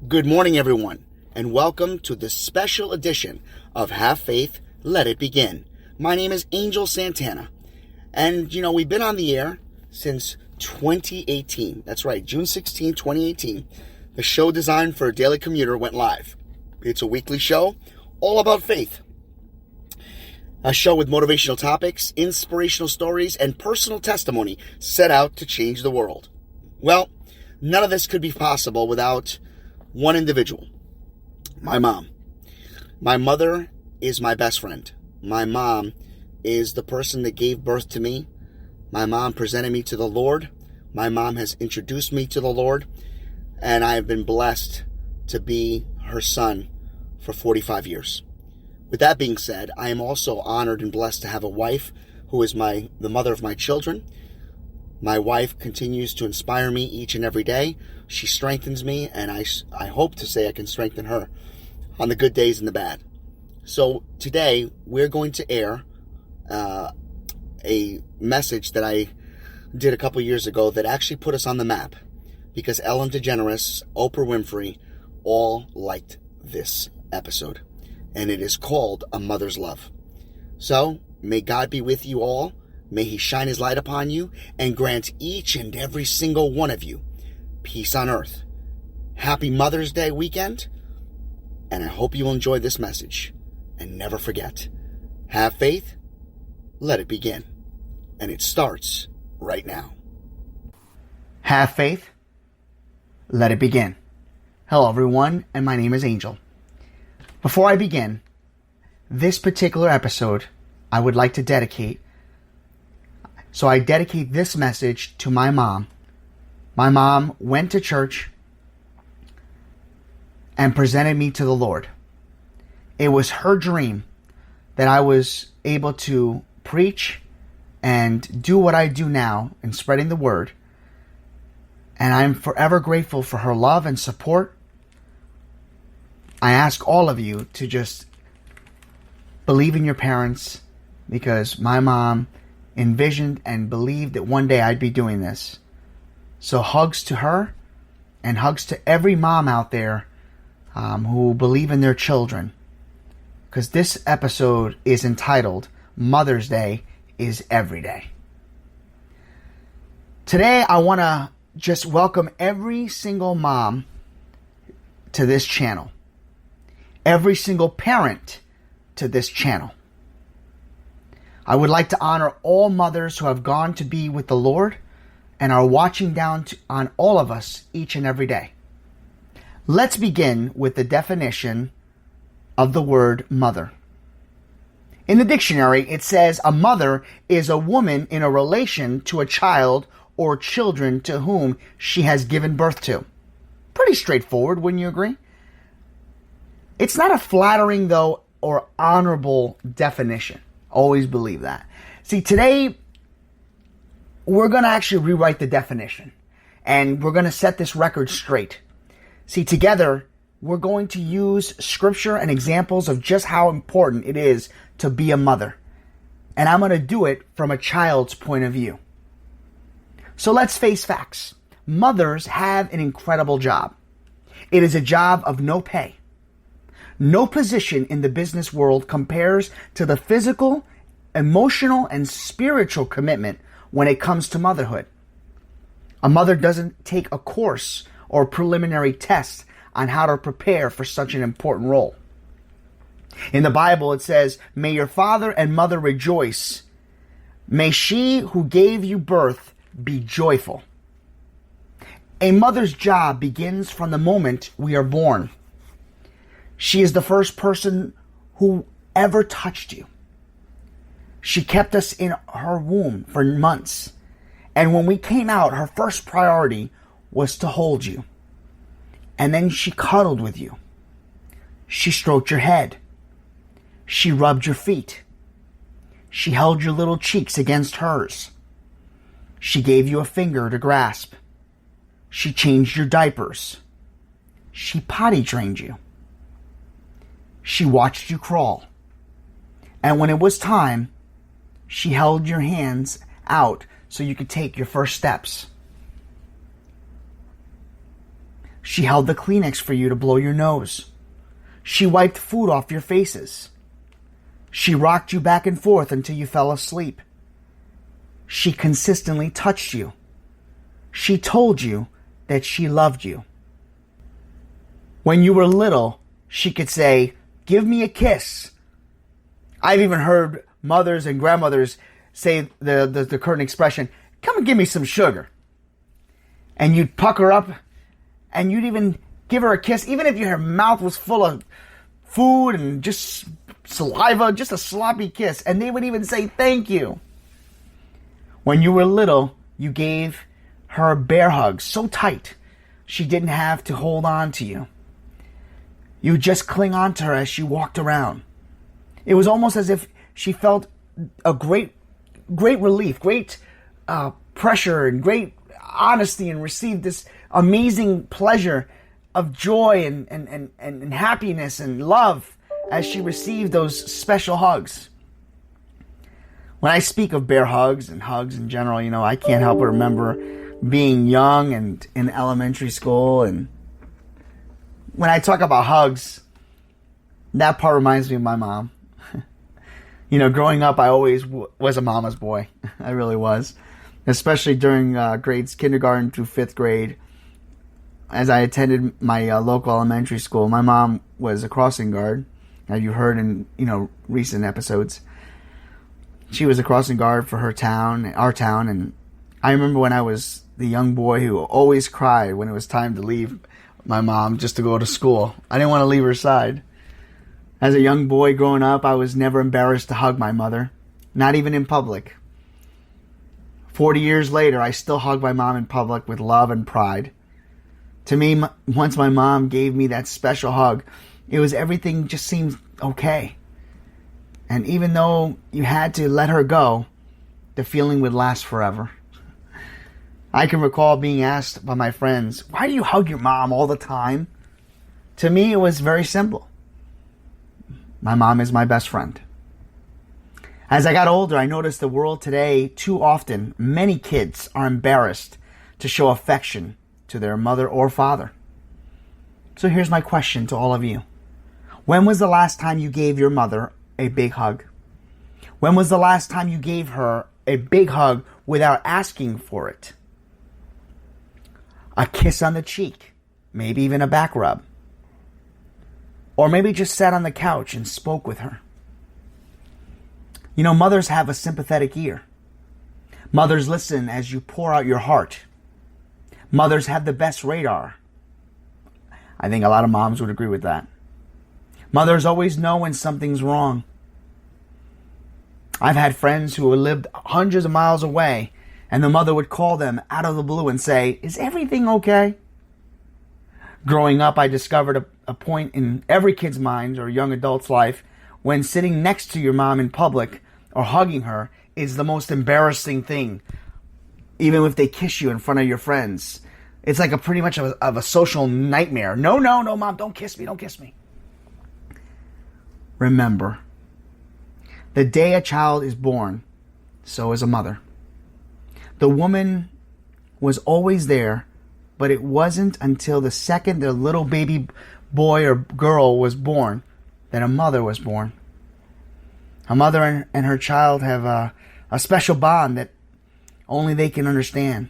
Good morning, everyone, and welcome to this special edition of Have Faith, Let It Begin. My name is Angel Santana, and we've been on the air since 2018. That's right, June 16, 2018. The show designed for a daily commuter went live. It's a weekly show all about faith. A show with motivational topics, inspirational stories, and personal testimony set out to change the world. Well, none of this could be possible without one individual, my mom. My mother is my best friend. My mom is the person that gave birth to me. My mom presented me to the Lord. My mom has introduced me to the Lord. And I have been blessed to be her son for 45 years. With that being said, I am also honored and blessed to have a wife who is the mother of my children. My wife continues to inspire me each and every day. She strengthens me, and I hope to say I can strengthen her on the good days and the bad. So today, we're going to air a message that I did a couple years ago that actually put us on the map, because Ellen DeGeneres, Oprah Winfrey, all liked this episode, and it is called A Mother's Love. So, may God be with you all. May He shine His light upon you and grant each and every single one of you peace on earth. Happy Mother's Day weekend, and I hope you will enjoy this message. And never forget, have faith, let it begin. And it starts right now. Have faith, let it begin. Hello everyone, and my name is Angel. Before I begin, this particular episode I would like to dedicate. So I dedicate this message to my mom. My mom went to church and presented me to the Lord. It was her dream that I was able to preach and do what I do now in spreading the word. And I'm forever grateful for her love and support. I ask all of you to just believe in your parents, because my mom envisioned and believed that one day I'd be doing this. So hugs to her, and hugs to every mom out there who believe in their children, because this episode is entitled Mother's Day is Every Day. Today I want to just welcome every single mom to this channel, every single parent to this channel. I would like to honor all mothers who have gone to be with the Lord and are watching down on all of us each and every day. Let's begin with the definition of the word mother. In the dictionary, it says a mother is a woman in a relation to a child or children to whom she has given birth to. Pretty straightforward, wouldn't you agree? It's not a flattering, though, or honorable definition. Always believe that. See, today, we're going to actually rewrite the definition. And we're going to set this record straight. See, together, we're going to use scripture and examples of just how important it is to be a mother. And I'm going to do it from a child's point of view. So let's face facts. Mothers have an incredible job. It is a job of no pay. No position in the business world compares to the physical, emotional, and spiritual commitment when it comes to motherhood. A mother doesn't take a course or preliminary test on how to prepare for such an important role. In the Bible, it says, "May your father and mother rejoice. May she who gave you birth be joyful." A mother's job begins from the moment we are born. She is the first person who ever touched you. She kept us in her womb for months. And when we came out, her first priority was to hold you. And then she cuddled with you. She stroked your head. She rubbed your feet. She held your little cheeks against hers. She gave you a finger to grasp. She changed your diapers. She potty trained you. She watched you crawl. And when it was time, she held your hands out so you could take your first steps. She held the Kleenex for you to blow your nose. She wiped food off your faces. She rocked you back and forth until you fell asleep. She consistently touched you. She told you that she loved you. When you were little, she could say, "Give me a kiss." I've even heard mothers and grandmothers say the current expression, "Come and give me some sugar." And you'd pucker up and you'd even give her a kiss, even if your mouth was full of food and just saliva, just a sloppy kiss. And they would even say thank you. When you were little, you gave her a bear hug so tight she didn't have to hold on to you. You would just cling on to her as she walked around. It was almost as if she felt a great relief, great pressure and great honesty, and received this amazing pleasure of joy and happiness and love as she received those special hugs. When I speak of bear hugs and hugs in general, I can't help but remember being young and in elementary school. And when I talk about hugs, that part reminds me of my mom. Growing up, I always was a mama's boy. I really was. Especially during grades kindergarten through 5th grade. As I attended my local elementary school, my mom was a crossing guard. As you heard in recent episodes. She was a crossing guard for our town, and I remember when I was the young boy who always cried when it was time to leave my mom just to go to school. I didn't want to leave her side. As a young boy growing up, I was never embarrassed to hug my mother, not even in public. 40 years later, I still hug my mom in public with love and pride. To me, once my mom gave me that special hug, everything just seemed okay. And even though you had to let her go, the feeling would last forever. I can recall being asked by my friends, "Why do you hug your mom all the time?" To me, it was very simple. My mom is my best friend. As I got older, I noticed the world today, too often, many kids are embarrassed to show affection to their mother or father. So here's my question to all of you. When was the last time you gave your mother a big hug? When was the last time you gave her a big hug without asking for it? A kiss on the cheek, maybe even a back rub. Or maybe just sat on the couch and spoke with her. Mothers have a sympathetic ear. Mothers listen as you pour out your heart. Mothers have the best radar. I think a lot of moms would agree with that. Mothers always know when something's wrong. I've had friends who lived hundreds of miles away, and the mother would call them out of the blue and say, "Is everything okay?" Growing up, I discovered a point in every kid's mind or young adult's life when sitting next to your mom in public or hugging her is the most embarrassing thing. Even if they kiss you in front of your friends, it's like pretty much of a social nightmare. No, mom, don't kiss me, don't kiss me. Remember, the day a child is born, so is a mother. The woman was always there, but it wasn't until the second the little baby boy or girl was born that a mother was born. A mother and her child have a special bond that only they can understand.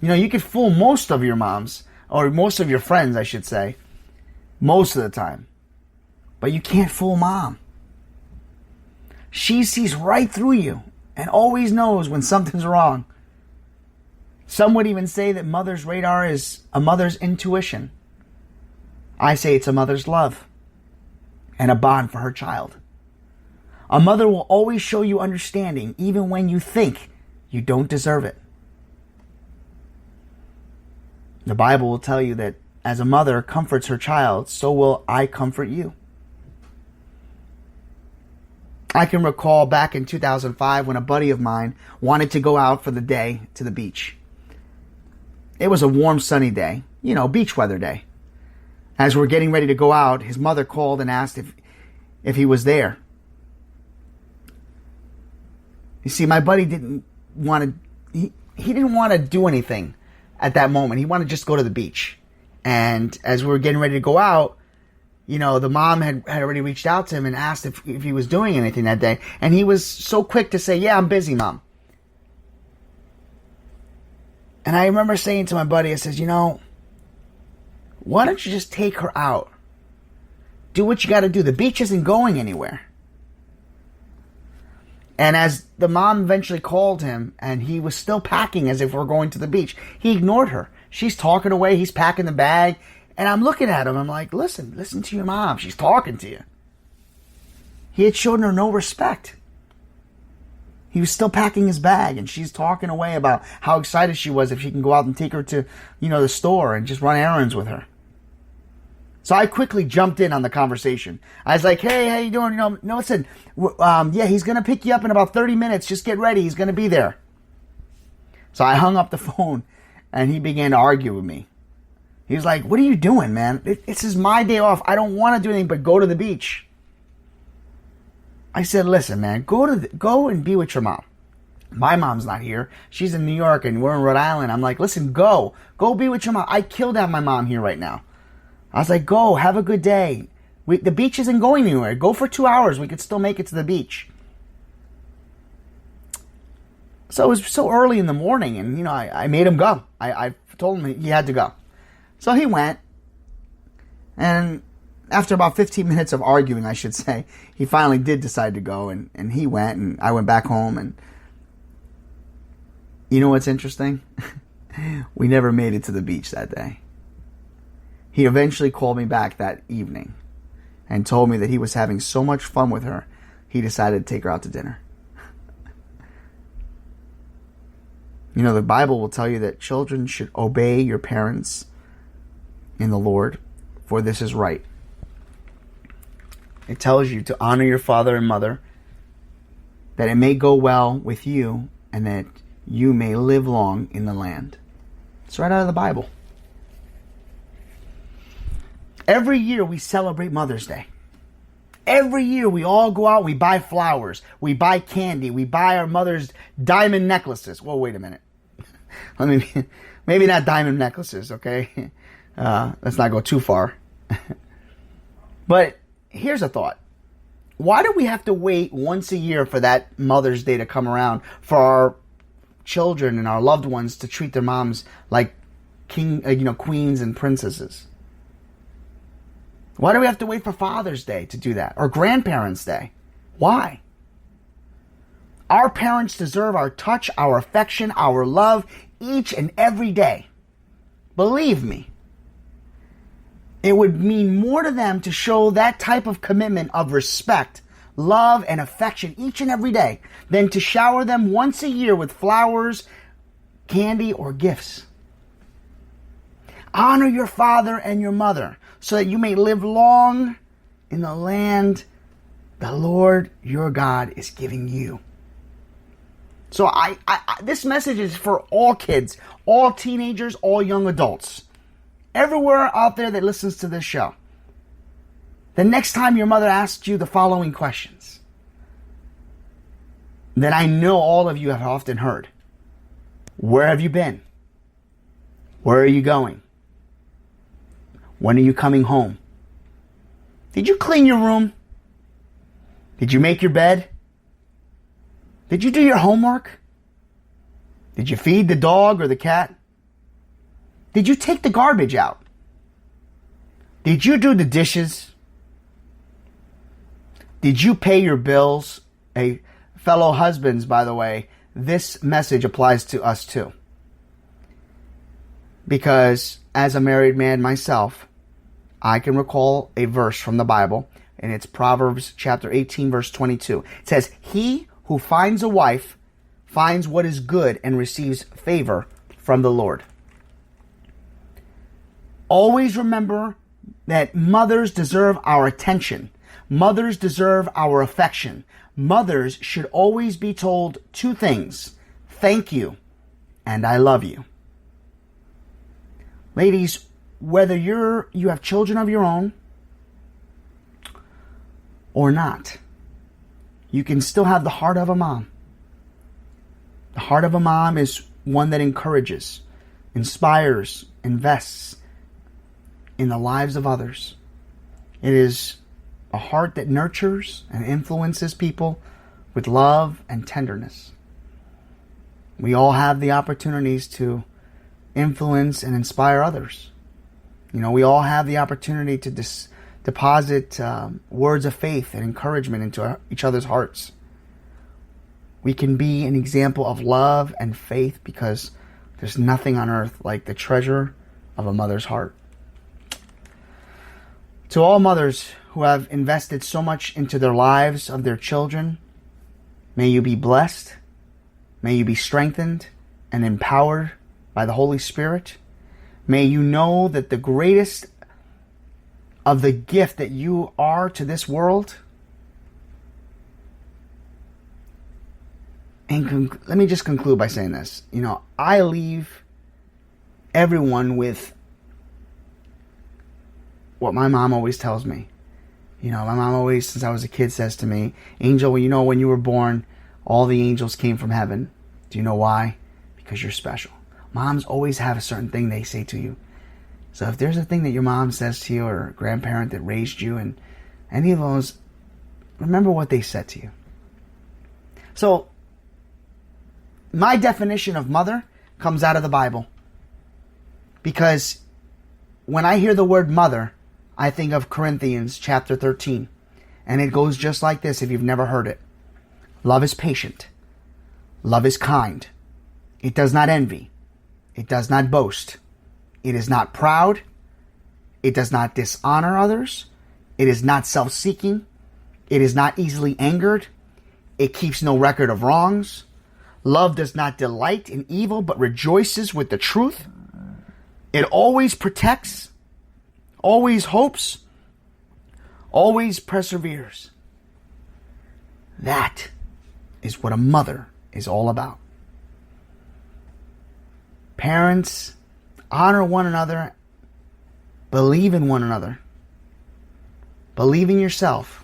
You can fool most of your moms, or most of your friends, I should say, most of the time. But you can't fool mom. She sees right through you and always knows when something's wrong. Some would even say that mother's radar is a mother's intuition. I say it's a mother's love and a bond for her child. A mother will always show you understanding even when you think you don't deserve it. The Bible will tell you that as a mother comforts her child, so will I comfort you. I can recall back in 2005 when a buddy of mine wanted to go out for the day to the beach. It was a warm, sunny day, beach weather day. As we're getting ready to go out, his mother called and asked if he was there. You see, my buddy didn't want to do anything at that moment. He wanted to just go to the beach. And as we were getting ready to go out, the mom had already reached out to him and asked if he was doing anything that day. And he was so quick to say, yeah, I'm busy, Mom. And I remember saying to my buddy, I says, why don't you just take her out? Do what you got to do. The beach isn't going anywhere. And as the mom eventually called him, and he was still packing as if we're going to the beach, he ignored her. She's talking away. He's packing the bag. And I'm looking at him. I'm like, listen to your mom. She's talking to you. He had shown her no respect. He was still packing his bag, and she's talking away about how excited she was if she can go out and take her to, the store and just run errands with her. So I quickly jumped in on the conversation. I was like, hey, how you doing? No, listen, yeah, he's going to pick you up in about 30 minutes. Just get ready. He's going to be there. So I hung up the phone, and he began to argue with me. He was like, what are you doing, man? This is my day off. I don't want to do anything but go to the beach. I said, listen, man, go and be with your mom. My mom's not here. She's in New York, and we're in Rhode Island. I'm like, listen, go be with your mom. I killed to have my mom here right now. I was like, go, have a good day. The beach isn't going anywhere. Go for 2 hours. We could still make it to the beach. So it was so early in the morning, and, I made him go. I told him he had to go. So he went, and after about 15 minutes of arguing, I should say, he finally did decide to go, and he went, and I went back home, and you know what's interesting? We never made it to the beach that day. He eventually called me back that evening and told me that he was having so much fun with her, he decided to take her out to dinner. The Bible will tell you that children should obey your parents in the Lord, for this is right. It tells you to honor your father and mother, that it may go well with you, and that you may live long in the land. It's right out of the Bible. Every year we celebrate Mother's Day. Every year we all go out, we buy flowers, we buy candy, we buy our mother's diamond necklaces. Whoa, wait a minute. Maybe not diamond necklaces, okay? Let's not go too far. But here's a thought. Why do we have to wait once a year for that Mother's Day to come around for our children and our loved ones to treat their moms like queens and princesses? Why do we have to wait for Father's Day to do that? Or Grandparents' Day? Why? Our parents deserve our touch, our affection, our love each and every day. Believe me. It would mean more to them to show that type of commitment of respect, love, and affection each and every day than to shower them once a year with flowers, candy, or gifts. Honor your father and your mother so that you may live long in the land the Lord your God is giving you. So this message is for all kids, all teenagers, all young adults. Everywhere out there that listens to this show. The next time your mother asks you the following questions that I know all of you have often heard. Where have you been? Where are you going? When are you coming home? Did you clean your room? Did you make your bed? Did you do your homework? Did you feed the dog or the cat? Did you take the garbage out? Did you do the dishes? Did you pay your bills? Hey, fellow husbands, by the way, this message applies to us too. Because as a married man myself, I can recall a verse from the Bible, and it's Proverbs chapter 18, verse 22. It says, "He who finds a wife finds what is good and receives favor from the Lord." Always remember that mothers deserve our attention. Mothers deserve our affection. Mothers should always be told two things: thank you and I love you. Ladies, whether you have children of your own or not, you can still have the heart of a mom. The heart of a mom is one that encourages, inspires, invests, in the lives of others. It is a heart that nurtures and influences people with love and tenderness. We all have the opportunities to influence and inspire others. We all have the opportunity to deposit words of faith and encouragement into each other's hearts. We can be an example of love and faith because there's nothing on earth like the treasure of a mother's heart. To all mothers who have invested so much into their lives of their children, may you be blessed, may you be strengthened and empowered by the Holy Spirit. May you know that the greatest of the gift that you are to this world. And let me just conclude by saying this. I leave everyone with what my mom always tells me. My mom always, since I was a kid, says to me, Angel, when you were born, all the angels came from heaven. Do you know why? Because you're special. Moms always have a certain thing they say to you. So if there's a thing that your mom says to you or a grandparent that raised you and any of those, remember what they said to you. So my definition of mother comes out of the Bible. Because when I hear the word mother, I think of Corinthians chapter 13. And it goes just like this if you've never heard it. Love is patient. Love is kind. It does not envy. It does not boast. It is not proud. It does not dishonor others. It is not self-seeking. It is not easily angered. It keeps no record of wrongs. Love does not delight in evil, but rejoices with the truth. It always protects, always hopes, always perseveres. That is what a mother is all about. Parents, honor one another. Believe in one another. Believe in yourself.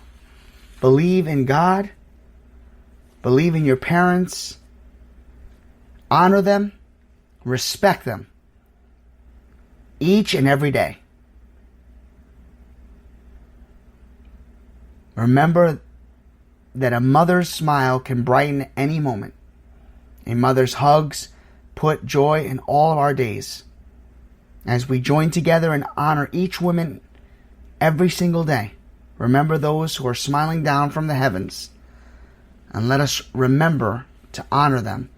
Believe in God. Believe in your parents. Honor them. Respect them. Each and every day. Remember that a mother's smile can brighten any moment. A mother's hugs put joy in all of our days. As we join together and honor each woman every single day, remember those who are smiling down from the heavens. And let us remember to honor them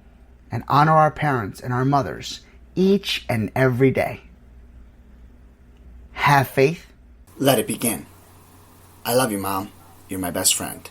and honor our parents and our mothers each and every day. Have faith. Let it begin. I love you, Mom. You're my best friend.